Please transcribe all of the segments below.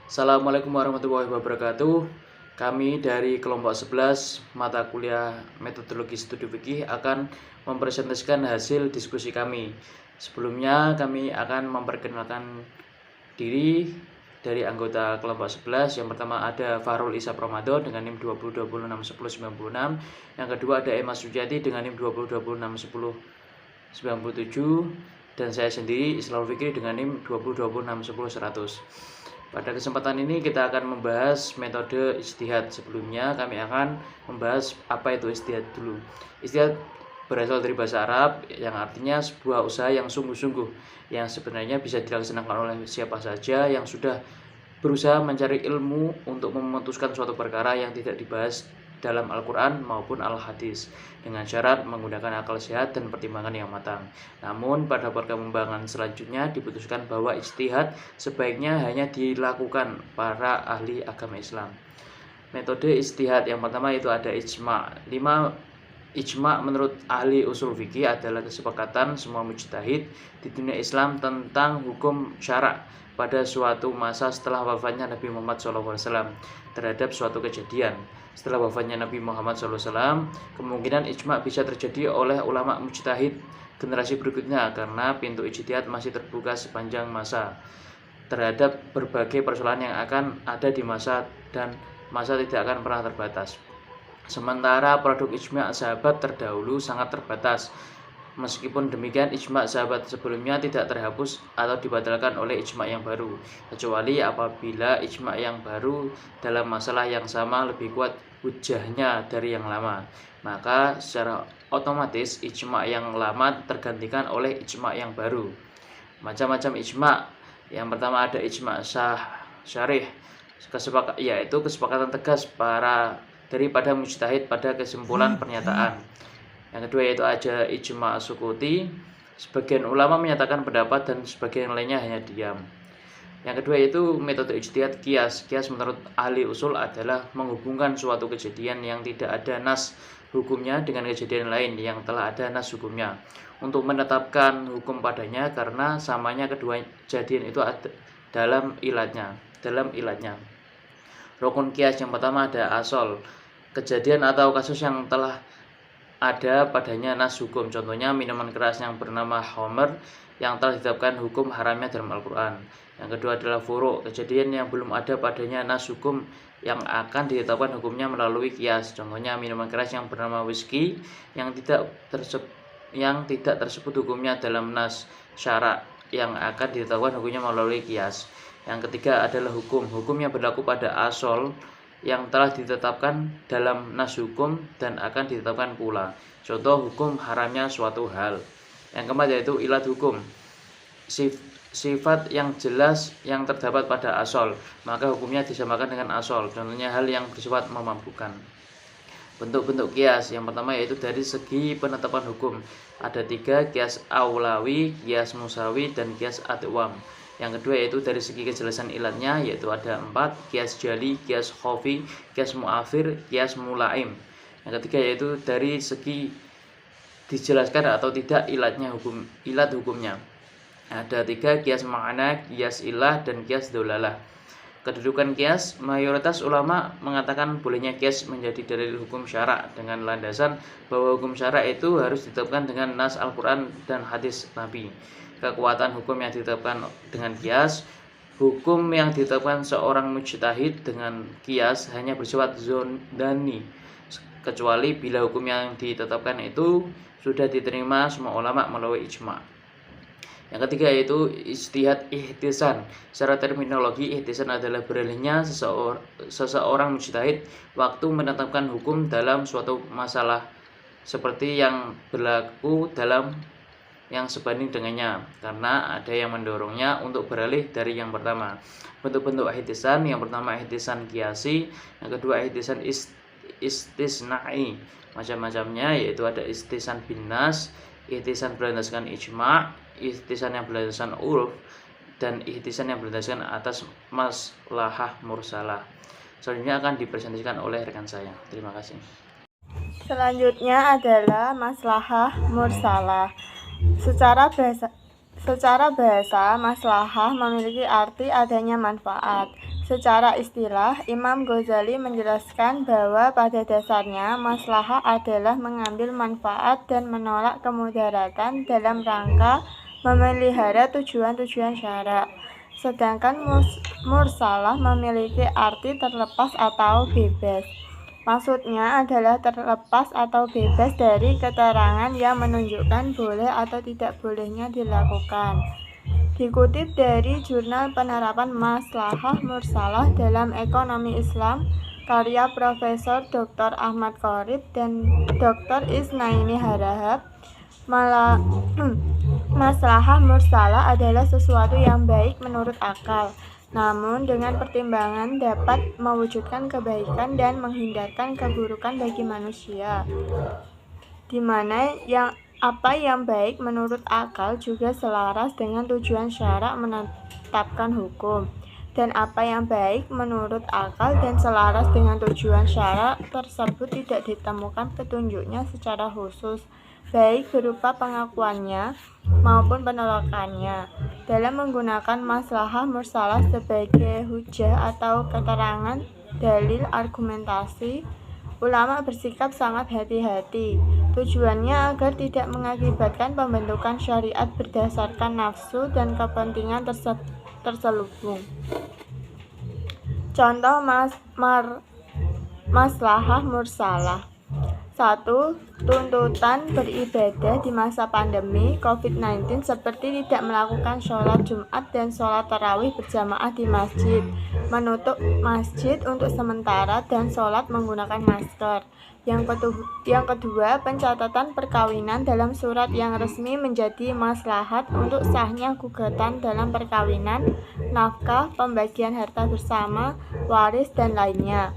Assalamualaikum warahmatullahi wabarakatuh. Kami dari kelompok 11 mata kuliah metodologi studi fikih akan mempresentasikan hasil diskusi kami. Sebelumnya kami akan memperkenalkan diri dari anggota kelompok 11. Yang pertama ada Fahrul Isap Ramadan dengan NIM 2020611096. Yang kedua ada Emma Sujati dengan NIM 2020611097. Dan saya sendiri Islam Fikri dengan NIM 2020610100. Pada kesempatan ini kita akan membahas metode ijtihad. Sebelumnya kami akan membahas apa itu ijtihad dulu. Ijtihad berasal dari bahasa Arab yang artinya sebuah usaha yang sungguh-sungguh, yang sebenarnya bisa dilaksanakan oleh siapa saja yang sudah berusaha mencari ilmu untuk memutuskan suatu perkara yang tidak dibahas dalam Al-Quran maupun Al-Hadis, dengan syarat menggunakan akal sehat dan pertimbangan yang matang. Namun pada perkembangan selanjutnya diputuskan bahwa ijtihad sebaiknya hanya dilakukan para ahli agama Islam. Metode ijtihad yang pertama itu ada ijma'. Ijma' menurut ahli usul fikih adalah kesepakatan semua mujtahid di dunia Islam tentang hukum syarak pada suatu masa setelah wafatnya Nabi Muhammad SAW terhadap suatu kejadian. Setelah wafatnya Nabi Muhammad SAW, kemungkinan ijma' bisa terjadi oleh ulama mujtahid generasi berikutnya karena pintu ijtihad masih terbuka sepanjang masa terhadap berbagai persoalan yang akan ada di masa dan masa tidak akan pernah terbatas. Sementara produk ijma' sahabat terdahulu sangat terbatas. Meskipun demikian, ijma' sahabat sebelumnya tidak terhapus atau dibatalkan oleh ijma' yang baru, kecuali apabila ijma' yang baru dalam masalah yang sama lebih kuat hujahnya dari yang lama. Maka secara otomatis ijma' yang lama tergantikan oleh ijma' yang baru. Macam-macam ijma'. Yang pertama ada ijma' syarih, yaitu kesepakatan tegas daripada mujtahid pada kesimpulan pernyataan. Yang kedua yaitu ada ijma' sukuti, sebagian ulama menyatakan pendapat dan sebagian lainnya hanya diam. Yang kedua yaitu metode ijtihad qiyas. Qiyas menurut ahli usul adalah menghubungkan suatu kejadian yang tidak ada nas hukumnya dengan kejadian lain yang telah ada nas hukumnya untuk menetapkan hukum padanya karena samanya kedua kejadian itu ada dalam ilatnya. Rukun qiyas yang pertama ada asal, kejadian atau kasus yang telah ada padanya nas hukum. Contohnya minuman keras yang bernama Homer yang telah ditetapkan hukum haramnya dalam Al-Quran. Yang kedua adalah furu', kejadian yang belum ada padanya nas hukum yang akan ditetapkan hukumnya melalui qiyas. Contohnya minuman keras yang bernama whisky yang tidak tersebut hukumnya dalam nas syarak yang akan ditetapkan hukumnya melalui qiyas. Yang ketiga adalah hukum yang berlaku pada asal yang telah ditetapkan dalam nas hukum dan akan ditetapkan pula. Contoh hukum haramnya suatu hal. Yang keempat yaitu ilat hukum, sifat yang jelas yang terdapat pada asal, maka hukumnya disamakan dengan asal. Contohnya hal yang bersifat memabukkan. Bentuk-bentuk qiyas yang pertama yaitu dari segi penetapan hukum. Ada 3, qiyas aulawi, qiyas musawi, dan qiyas adwam. Yang kedua yaitu dari segi kejelasan ilatnya, yaitu ada 4, qiyas jali, qiyas khafi, qiyas mu'afir, qiyas mulaim. Yang ketiga yaitu dari segi dijelaskan atau tidak ilat hukumnya. Ada 3, qiyas ma'ana, qiyas ilah, dan qiyas dolalah. Kedudukan qiyas, mayoritas ulama mengatakan bolehnya qiyas menjadi dalil hukum syarak dengan landasan bahwa hukum syarak itu harus ditetapkan dengan nas Al-Quran dan hadis Nabi. Kekuatan hukum yang ditetapkan dengan qiyas, hukum yang ditetapkan seorang mujtahid dengan qiyas hanya bersifat zondani, kecuali bila hukum yang ditetapkan itu sudah diterima semua ulama melalui ijma'. Yang ketiga yaitu ijtihad ihtisan. Secara terminologi, ihtisan adalah beralihnya seseorang mujtahid waktu menetapkan hukum dalam suatu masalah seperti yang berlaku dalam yang sebanding dengannya, karena ada yang mendorongnya untuk beralih dari yang pertama. Bentuk-bentuk ihtisan, yang pertama ihtisan qiyasi, yang kedua ihtisan istisna'i. Macam-macamnya yaitu ada ihtisan binnas, ihtisan berdasarkan ijma', ihtisan yang berdasarkan uruf, dan ihtisan yang berdasarkan atas maslahah mursalah. Selanjutnya akan dipresentasikan oleh rekan saya. Terima kasih. Selanjutnya adalah maslahah mursalah. Secara bahasa, maslahah memiliki arti adanya manfaat. Secara istilah, Imam Ghazali menjelaskan bahwa pada dasarnya maslahah adalah mengambil manfaat dan menolak kemudaratan dalam rangka memelihara tujuan-tujuan syara. Sedangkan mursalah memiliki arti terlepas atau bebas. Maksudnya adalah terlepas atau bebas dari keterangan yang menunjukkan boleh atau tidak bolehnya dilakukan. Dikutip dari Jurnal Penerapan Maslahah Mursalah dalam Ekonomi Islam, karya Profesor Dr. Ahmad Qorib dan Dr. Isnaini Harahap, maslahah mursalah adalah sesuatu yang baik menurut akal, namun dengan pertimbangan dapat mewujudkan kebaikan dan menghindarkan keburukan bagi manusia, di mana apa yang baik menurut akal juga selaras dengan tujuan syara menetapkan hukum, dan apa yang baik menurut akal dan selaras dengan tujuan syara tersebut tidak ditemukan petunjuknya secara khusus, baik berupa pengakuannya maupun penolakannya. Dalam menggunakan maslahah mursalah sebagai hujah atau keterangan dalil argumentasi, ulama bersikap sangat hati-hati. Tujuannya agar tidak mengakibatkan pembentukan syariat berdasarkan nafsu dan kepentingan terselubung. Contoh maslahah mursalah. 1. Tuntutan beribadah di masa pandemi COVID-19 seperti tidak melakukan sholat Jumat dan sholat tarawih berjamaah di masjid, menutup masjid untuk sementara, dan sholat menggunakan masker. Yang kedua, pencatatan perkawinan dalam surat yang resmi menjadi maslahat untuk sahnya gugatan dalam perkawinan, nafkah, pembagian harta bersama, waris, dan lainnya.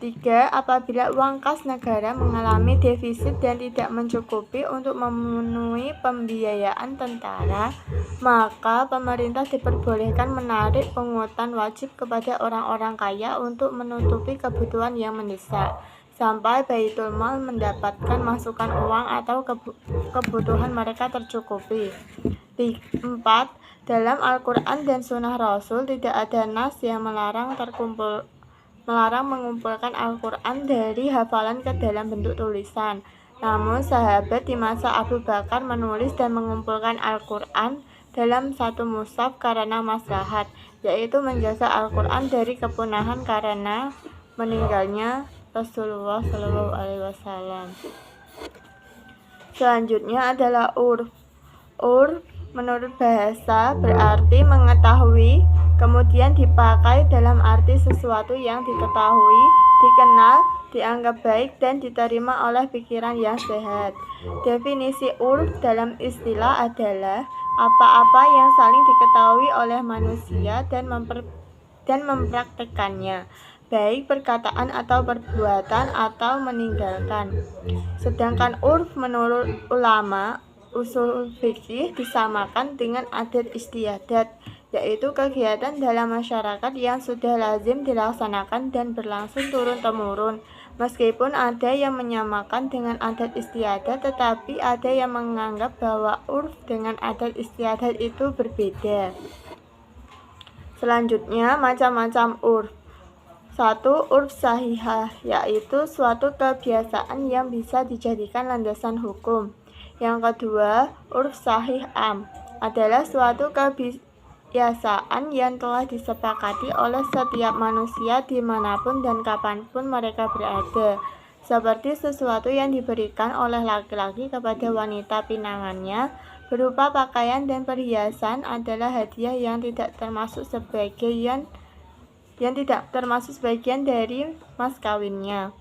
3. Apabila uang kas negara mengalami defisit dan tidak mencukupi untuk memenuhi pembiayaan tentara, maka pemerintah diperbolehkan menarik pungutan wajib kepada orang-orang kaya untuk menutupi kebutuhan yang mendesak, sampai Baitul Mal mendapatkan masukan uang atau kebutuhan mereka tercukupi. 4. Dalam Al-Quran dan Sunnah Rasul tidak ada nas yang melarang mengumpulkan Al-Quran dari hafalan ke dalam bentuk tulisan. Namun sahabat di masa Abu Bakar menulis dan mengumpulkan Al-Quran dalam satu mushaf karena maslahat, yaitu menjaga Al-Quran dari kepunahan karena meninggalnya Rasulullah SAW. Selanjutnya adalah urf. Urf menurut bahasa berarti mengetahui, kemudian dipakai dalam arti sesuatu yang diketahui, dikenal, dianggap baik, dan diterima oleh pikiran yang sehat. Definisi urf dalam istilah adalah apa-apa yang saling diketahui oleh manusia dan mempraktikkannya, baik perkataan atau perbuatan atau meninggalkan. Sedangkan urf menurut ulama usul fikih disamakan dengan adat istiadat, yaitu kegiatan dalam masyarakat yang sudah lazim dilaksanakan dan berlangsung turun-temurun. Meskipun ada yang menyamakan dengan adat istiadat, tetapi ada yang menganggap bahwa urf dengan adat istiadat itu berbeda. Selanjutnya, macam-macam urf. 1. Urf sahihah, yaitu suatu kebiasaan yang bisa dijadikan landasan hukum. Yang kedua, urf sahih am adalah suatu kebiasaan yang telah disepakati oleh setiap manusia dimanapun dan kapanpun mereka berada, seperti sesuatu yang diberikan oleh laki-laki kepada wanita pinangannya berupa pakaian dan perhiasan adalah hadiah yang tidak termasuk sebagian dari mas kawinnya.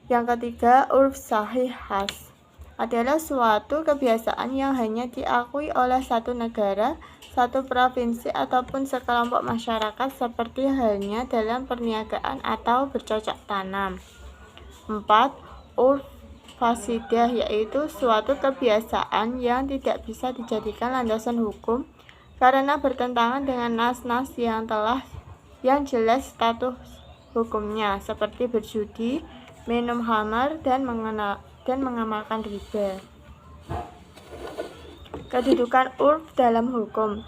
Yang ketiga, urf sahih khas adalah suatu kebiasaan yang hanya diakui oleh satu negara, satu provinsi, ataupun sekelompok masyarakat, seperti halnya dalam perniagaan atau bercocok tanam. 4. Urf fasidah, yaitu suatu kebiasaan yang tidak bisa dijadikan landasan hukum karena bertentangan dengan nas-nas yang jelas status hukumnya, seperti berjudi, minum khamar, dan mengamalkan riba. Kedudukan urf dalam hukum.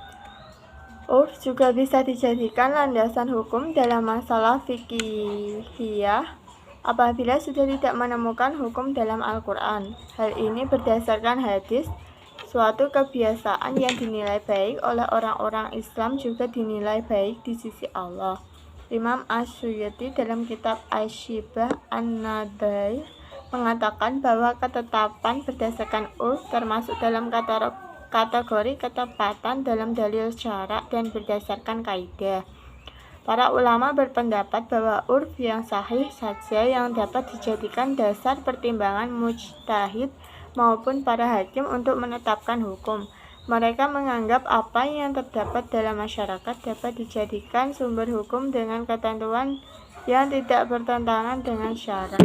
Urf juga bisa dijadikan landasan hukum dalam masalah fikihiyah apabila sudah tidak menemukan hukum dalam Al-Quran. Hal ini berdasarkan hadis, suatu kebiasaan yang dinilai baik oleh orang-orang Islam juga dinilai baik di sisi Allah. Imam Asyuyuti dalam kitab Asyibah An-Nadair mengatakan bahwa ketetapan berdasarkan urf termasuk dalam kategori ketepatan dalam dalil syarak dan berdasarkan kaidah. Para ulama berpendapat bahwa urf yang sahih saja yang dapat dijadikan dasar pertimbangan mujtahid maupun para hakim untuk menetapkan hukum. Mereka menganggap apa yang terdapat dalam masyarakat dapat dijadikan sumber hukum dengan ketentuan yang tidak bertentangan dengan syarak.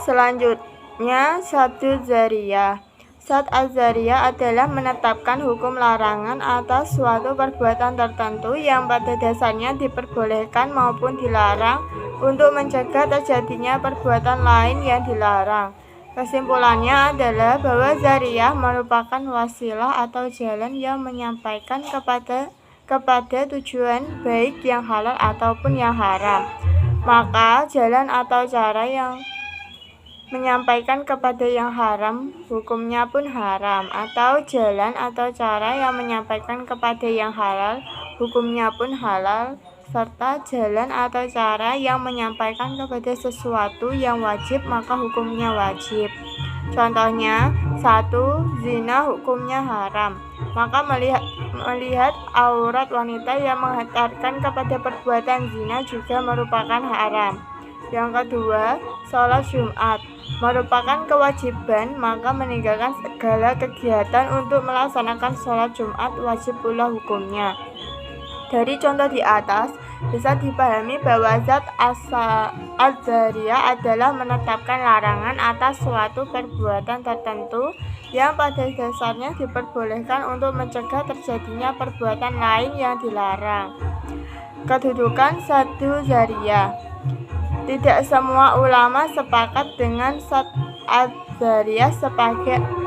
Selanjutnya, Saddu Dzariyah. Sadd az-Dzariyah adalah menetapkan hukum larangan atas suatu perbuatan tertentu yang pada dasarnya diperbolehkan maupun dilarang untuk mencegah terjadinya perbuatan lain yang dilarang. Kesimpulannya adalah bahwa Dzariyah merupakan wasilah atau jalan yang menyampaikan kepada tujuan baik yang halal ataupun yang haram. Maka jalan atau cara yang menyampaikan kepada yang haram, hukumnya pun haram, atau jalan atau cara yang menyampaikan kepada yang halal, hukumnya pun halal, serta jalan atau cara yang menyampaikan kepada sesuatu yang wajib, maka hukumnya wajib. Contohnya, 1. Zina hukumnya haram, maka melihat aurat wanita yang menghantarkan kepada perbuatan zina juga merupakan haram. Yang kedua, sholat Jumat merupakan kewajiban, maka meninggalkan segala kegiatan untuk melaksanakan sholat Jumat wajib pula hukumnya. Dari contoh di atas, bisa dipahami bahwa Sadd az-Dzariyah adalah menetapkan larangan atas suatu perbuatan tertentu yang pada dasarnya diperbolehkan untuk mencegah terjadinya perbuatan lain yang dilarang. Kedudukan Saddu Dzariyah. Tidak semua ulama sepakat dengan Sadd az-Dzariyah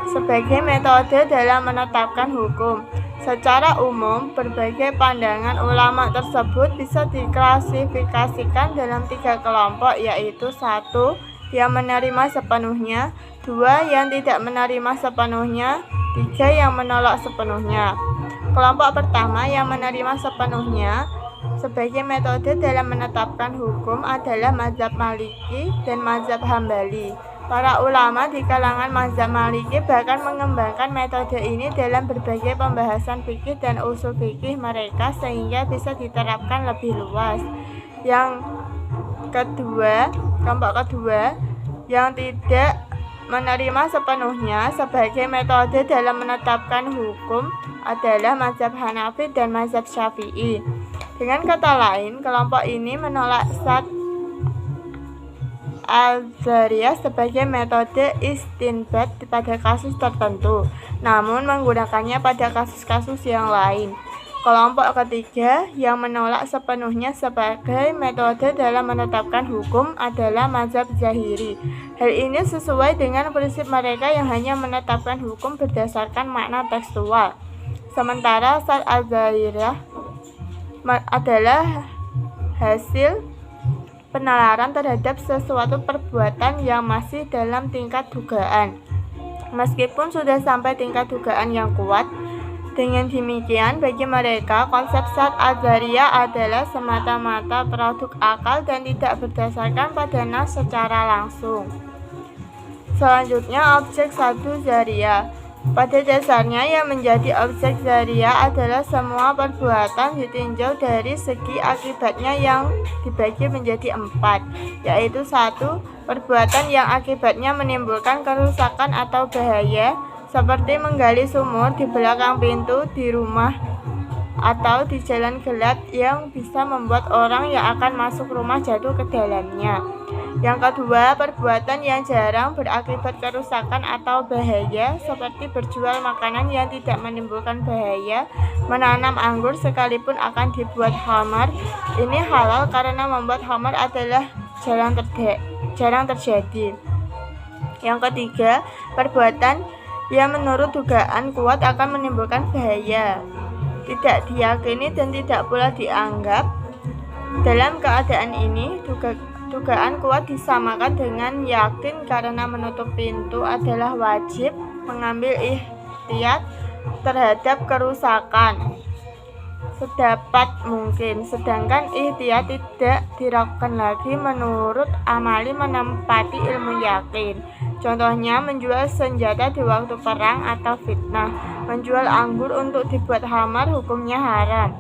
sebagai metode dalam menetapkan hukum. Secara umum, berbagai pandangan ulama tersebut bisa diklasifikasikan dalam 3 kelompok, yaitu 1. Yang menerima sepenuhnya, 2. Yang tidak menerima sepenuhnya, 3. Yang menolak sepenuhnya. Kelompok pertama yang menerima sepenuhnya sebagai metode dalam menetapkan hukum adalah mazhab Maliki dan mazhab Hambali. Para ulama di kalangan mazhab Maliki bahkan mengembangkan metode ini dalam berbagai pembahasan fikih dan usul fikih mereka sehingga bisa diterapkan lebih luas. Kelompok kedua yang tidak menerima sepenuhnya sebagai metode dalam menetapkan hukum adalah mazhab Hanafi dan mazhab Syafi'i. Dengan kata lain, kelompok ini menolak Sadd az-Dzariyah sebagai metode istinbat pada kasus tertentu, namun menggunakannya pada kasus-kasus yang lain. Kelompok ketiga yang menolak sepenuhnya sebagai metode dalam menetapkan hukum adalah mazhab Zahiri. Hal ini sesuai dengan prinsip mereka yang hanya menetapkan hukum berdasarkan makna tekstual. Sementara Sadd az-Dzariyah adalah hasil penalaran terhadap sesuatu perbuatan yang masih dalam tingkat dugaan, meskipun sudah sampai tingkat dugaan yang kuat. Dengan demikian, bagi mereka, konsep Sadd az-Dzariyah adalah semata-mata produk akal dan tidak berdasarkan pada nas secara langsung. Selanjutnya, objek Saddu Dzariyah. Pada dasarnya, yang menjadi objek Dzariyah adalah semua perbuatan ditinjau dari segi akibatnya yang dibagi menjadi 4, yaitu 1. Perbuatan yang akibatnya menimbulkan kerusakan atau bahaya, seperti menggali sumur di belakang pintu di rumah atau di jalan gelap yang bisa membuat orang yang akan masuk rumah jatuh ke dalamnya. Yang kedua, perbuatan yang jarang berakibat kerusakan atau bahaya, seperti berjual makanan yang tidak menimbulkan bahaya, menanam anggur sekalipun akan dibuat khamar. Ini halal karena membuat khamar adalah jarang terjadi. Yang ketiga, perbuatan yang menurut dugaan kuat akan menimbulkan bahaya. tidak diyakini dan tidak pula dianggap. Dalam keadaan ini, dugaan kuat disamakan dengan yakin karena menutup pintu adalah wajib mengambil ihtiyat terhadap kerusakan sedapat mungkin, sedangkan ihtiyat tidak dilakukan lagi menurut amali menempati ilmu yakin. Contohnya menjual senjata di waktu perang atau fitnah. Menjual anggur untuk dibuat khamar hukumnya haram.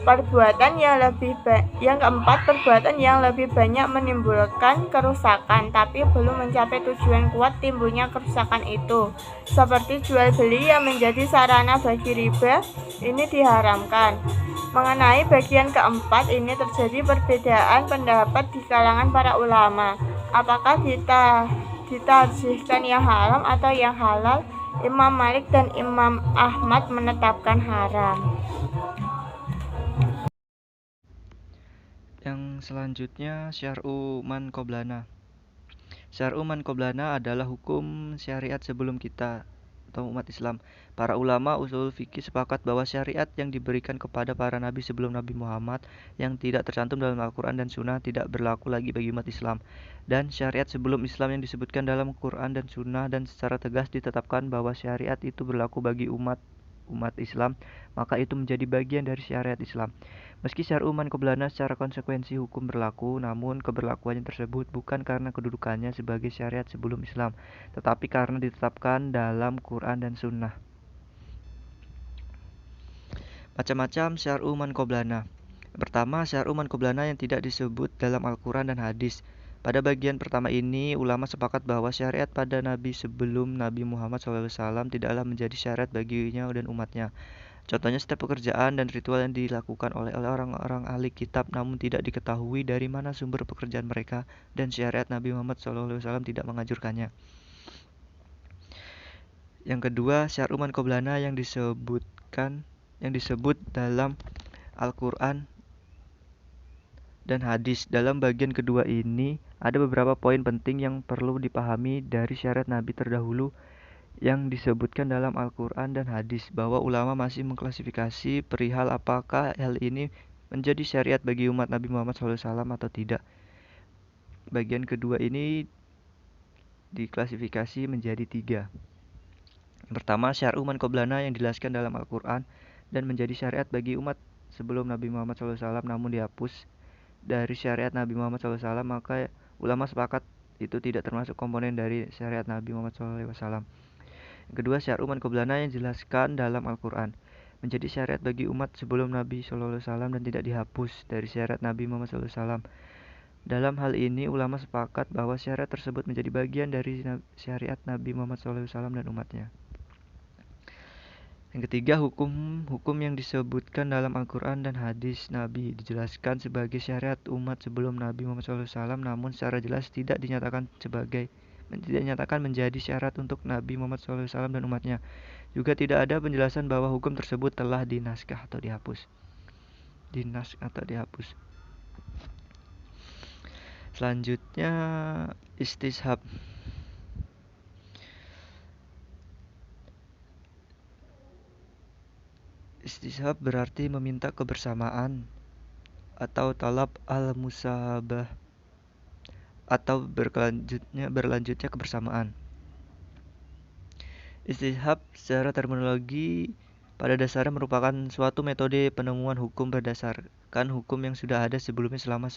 Yang keempat, perbuatan yang lebih banyak menimbulkan kerusakan tapi belum mencapai tujuan kuat timbulnya kerusakan itu, seperti jual beli yang menjadi sarana bagi riba, ini diharamkan. Mengenai bagian keempat ini terjadi perbedaan pendapat di kalangan para ulama. Apakah ditarjihkan yang haram atau yang halal? Imam Malik dan Imam Ahmad menetapkan haram. Yang selanjutnya syar'u man qoblana. Syar'u man qoblana adalah hukum syariat sebelum kita atau umat Islam. Para ulama usul fikih sepakat bahwa syariat yang diberikan kepada para nabi sebelum Nabi Muhammad yang tidak tercantum dalam Al-Quran dan Sunnah tidak berlaku lagi bagi umat Islam. Dan syariat sebelum Islam yang disebutkan dalam Quran dan Sunnah dan secara tegas ditetapkan bahwa syariat itu berlaku bagi umat Islam, maka itu menjadi bagian dari syariat Islam. Meski syar'u man qoblana secara konsekuensi hukum berlaku, namun keberlakuannya tersebut bukan karena kedudukannya sebagai syariat sebelum Islam, tetapi karena ditetapkan dalam Quran dan Sunnah. Macam-macam syar'u man qoblana. Pertama, syar'u man qoblana yang tidak disebut dalam Al-Quran dan hadis. Pada bagian pertama ini, ulama sepakat bahwa syariat pada Nabi sebelum Nabi Muhammad SAW tidaklah menjadi syariat baginya dan umatnya. Contohnya setiap pekerjaan dan ritual yang dilakukan oleh orang-orang ahli kitab namun tidak diketahui dari mana sumber pekerjaan mereka dan syariat Nabi Muhammad SAW tidak menganjurkannya. Yang kedua, syar'u man qoblana yang disebut dalam Al-Quran dan hadis. Dalam bagian kedua ini ada beberapa poin penting yang perlu dipahami dari syariat Nabi terdahulu yang disebutkan dalam Al-Quran dan hadis, bahwa ulama masih mengklasifikasi perihal apakah hal ini menjadi syariat bagi umat Nabi Muhammad SAW atau tidak. Bagian kedua ini diklasifikasi menjadi 3. Yang pertama, syar'u man qoblana yang dijelaskan dalam Al-Quran dan menjadi syariat bagi umat sebelum Nabi Muhammad SAW namun dihapus dari syariat Nabi Muhammad SAW, maka ulama sepakat itu tidak termasuk komponen dari syariat Nabi Muhammad SAW. Yang kedua, syar'u man qoblana yang dijelaskan dalam Al-Quran menjadi syariat bagi umat sebelum Nabi SAW dan tidak dihapus dari syariat Nabi Muhammad SAW. Dalam hal ini, ulama sepakat bahwa syariat tersebut menjadi bagian dari syariat Nabi Muhammad SAW dan umatnya. Yang ketiga, hukum yang disebutkan dalam Al-Quran dan hadis Nabi dijelaskan sebagai syariat umat sebelum Nabi Muhammad SAW, namun secara jelas tidak dinyatakan menjadi syarat untuk Nabi Muhammad SAW dan umatnya. Juga tidak ada penjelasan bahwa hukum tersebut telah dinaskah atau dihapus. Selanjutnya, istishab. Istishab berarti meminta kebersamaan atau talab al-musahabah atau berlanjutnya kebersamaan. Istishab secara terminologi pada dasarnya merupakan suatu metode penemuan hukum berdasarkan hukum yang sudah ada sebelumnya selama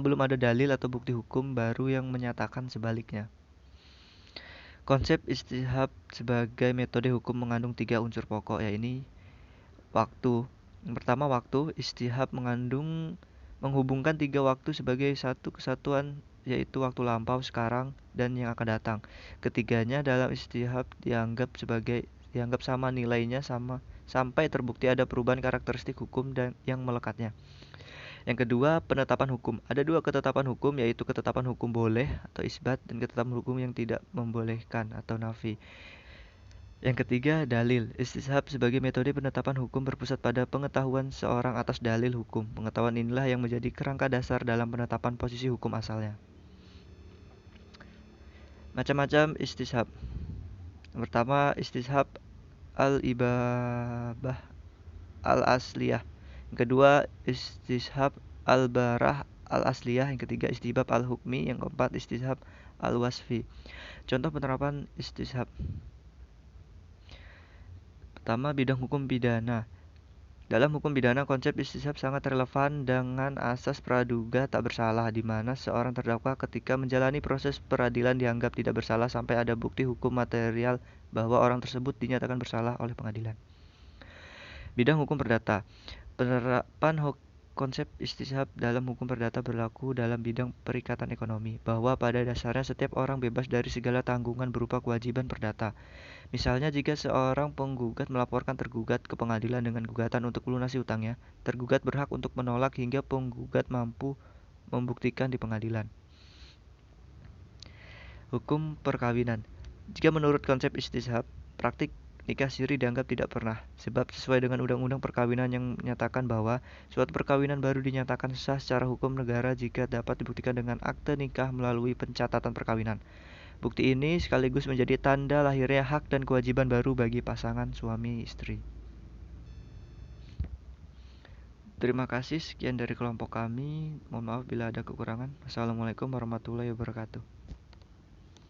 belum ada dalil atau bukti hukum baru yang menyatakan sebaliknya. Konsep istishab sebagai metode hukum mengandung 3 unsur pokok, yaitu waktu. Yang pertama, waktu. Istishab menghubungkan 3 waktu sebagai satu kesatuan, yaitu waktu lampau, sekarang, dan yang akan datang. Ketiganya dalam istishab dianggap sama nilainya sampai terbukti ada perubahan karakteristik hukum dan yang melekatnya. Yang kedua, penetapan hukum. Ada 2 ketetapan hukum, yaitu ketetapan hukum boleh atau isbat dan ketetapan hukum yang tidak membolehkan atau nafi. Yang ketiga, dalil. Istishab sebagai metode penetapan hukum berpusat pada pengetahuan seorang atas dalil hukum. Pengetahuan inilah yang menjadi kerangka dasar dalam penetapan posisi hukum asalnya. Macam-macam istishab. Yang pertama, istishab al-ibabah al-asliyah. Yang kedua, istishab al-barah al-asliyah. Yang ketiga, istihbab al-hukmi. Yang keempat, istishab al-wasfi. Contoh penerapan istishab. Pertama, bidang hukum pidana. Dalam hukum pidana, konsep istishab sangat relevan dengan asas praduga tak bersalah, di mana seorang terdakwa ketika menjalani proses peradilan dianggap tidak bersalah sampai ada bukti hukum material bahwa orang tersebut dinyatakan bersalah oleh pengadilan. Bidang hukum perdata. Penerapan konsep istishab dalam hukum perdata berlaku dalam bidang perikatan ekonomi, bahwa pada dasarnya setiap orang bebas dari segala tanggungan berupa kewajiban perdata. Misalnya, jika seorang penggugat melaporkan tergugat ke pengadilan dengan gugatan untuk melunasi utangnya, tergugat berhak untuk menolak hingga penggugat mampu membuktikan di pengadilan. Hukum perkawinan. Jika menurut konsep istishab, praktik nikah siri dianggap tidak pernah, sebab sesuai dengan undang-undang perkawinan yang menyatakan bahwa suatu perkawinan baru dinyatakan sah secara hukum negara jika dapat dibuktikan dengan akte nikah melalui pencatatan perkawinan. Bukti ini sekaligus menjadi tanda lahirnya hak dan kewajiban baru bagi pasangan suami istri. Terima kasih, sekian dari kelompok kami. Mohon maaf bila ada kekurangan. Assalamualaikum warahmatullahi wabarakatuh.